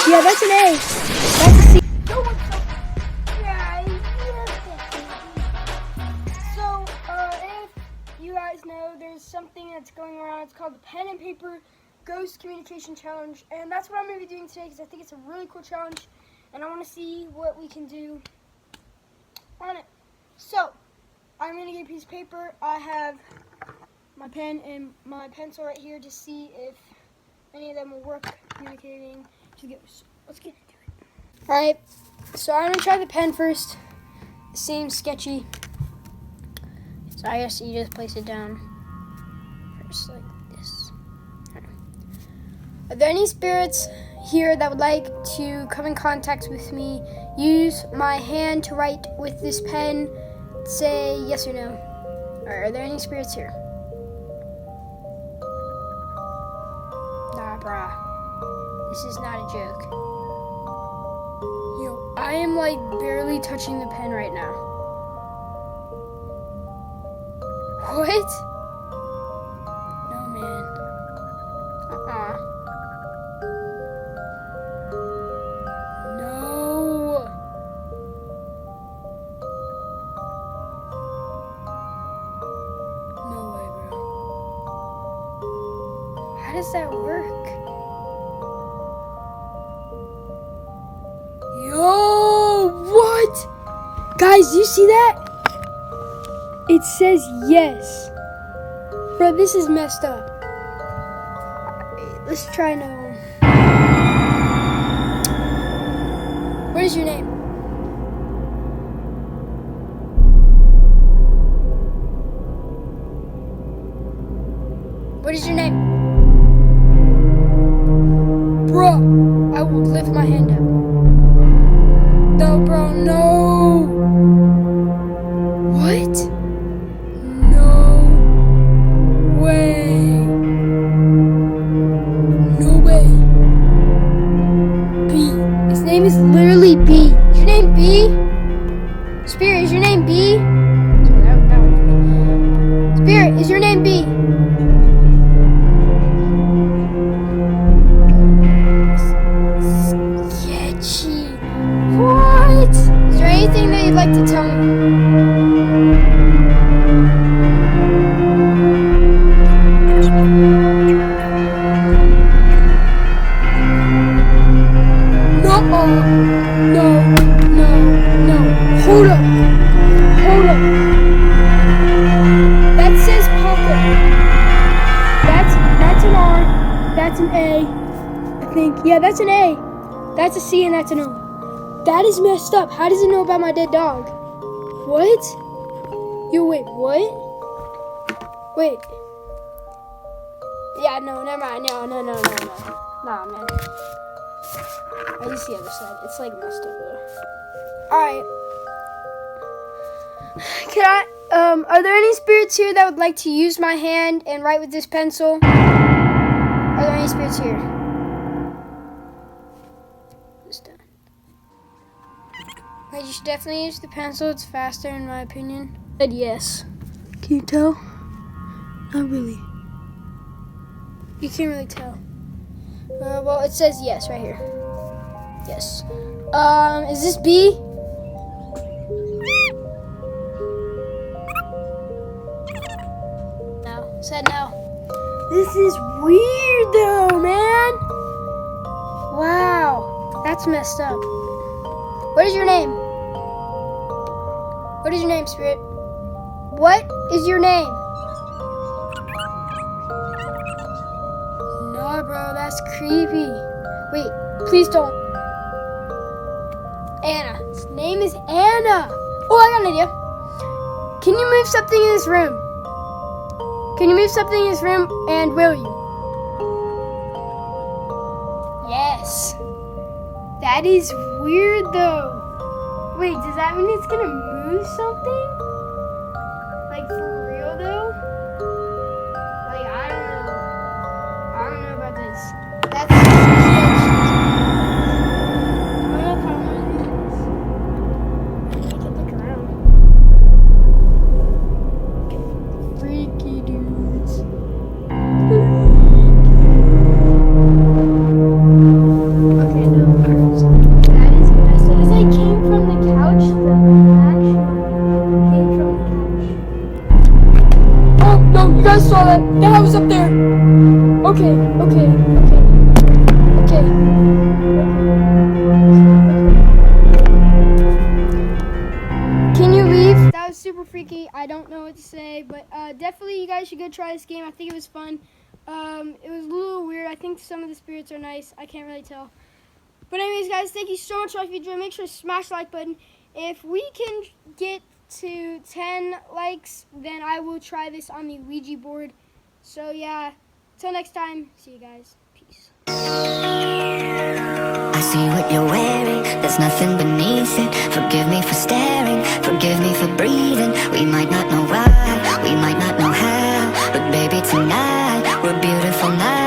Yeah, that's an A. That's a C. So, if you guys know, there's something that's going around. It's called the Pen and Paper Ghost Communication Challenge, and that's what I'm going to be doing today because I think it's a really cool challenge, and I want to see what we can do on it. So, I'm going to get a piece of paper. I have my pen and my pencil right here to see if any of them will work communicating to ghosts. Let's get into it. Alright, so I'm going to try the pen first. It seems sketchy. So I guess you just place it down first like this. Are there any spirits here that would like to come in contact with me? Use my hand to write with this pen. Say yes or no. Are there any spirits here? Nah, brah. This is not a joke. Yo, I am like barely touching the pen right now. What? No, man. No. No way, bro. How does that work? Yo, what? Guys, do you see that? It says yes. Bro, this is messed up. Let's try no. What is your name? What is your name? Bro, I will lift my hand up. No, bro, no. What? Is literally B. Is your name B? Spirit, is your name B? Spirit, is your name B? Sketchy. What? Is there anything that you'd like to tell me? No. Hold up. That says Papa. That's an R. That's an A. I think. Yeah, that's an A. That's a C and that's an O. That is messed up. How does it know about my dead dog? What? Yo, wait, what? Wait. Yeah, no, never mind. No. Nah, man. I just see the other side. It's like messed up though. Alright. Are there any spirits here that would like to use my hand and write with this pencil? Are there any spirits here? This done. Wait, you should definitely use the pencil. It's faster in my opinion. Said yes. Can you tell? Not really. You can't really tell. Well, it says yes right here. Yes. Is this B? No. Said no. This is weird though, man. Wow. That's messed up. What is your name? What is your name, Spirit? What is your name? No, bro, that's creepy. Wait, please don't. Anna. His name is Anna. Oh, I got an idea. Can you move something in this room? Can you move something in this room, and will you? Yes. That is weird, though. Wait, does that mean it's gonna move something? Like, for real, though? Like, I don't know about this. That's okay, no. freaky. I don't know what to say, but definitely you guys should go try this game. I think it was fun. It was a little weird. I think some of the spirits are nice. I can't really tell. But anyways, guys, thank you so much for watching the video. Make sure to smash the like button. If we can get to 10 likes, then I will try this on the Ouija board. So yeah, till next time, see you guys. Peace. I see what you're wearing, there's nothing beneath it. Forgive me for staring, forgive me for breathing. We might not know why, we might not know how, but baby tonight, we're beautiful now.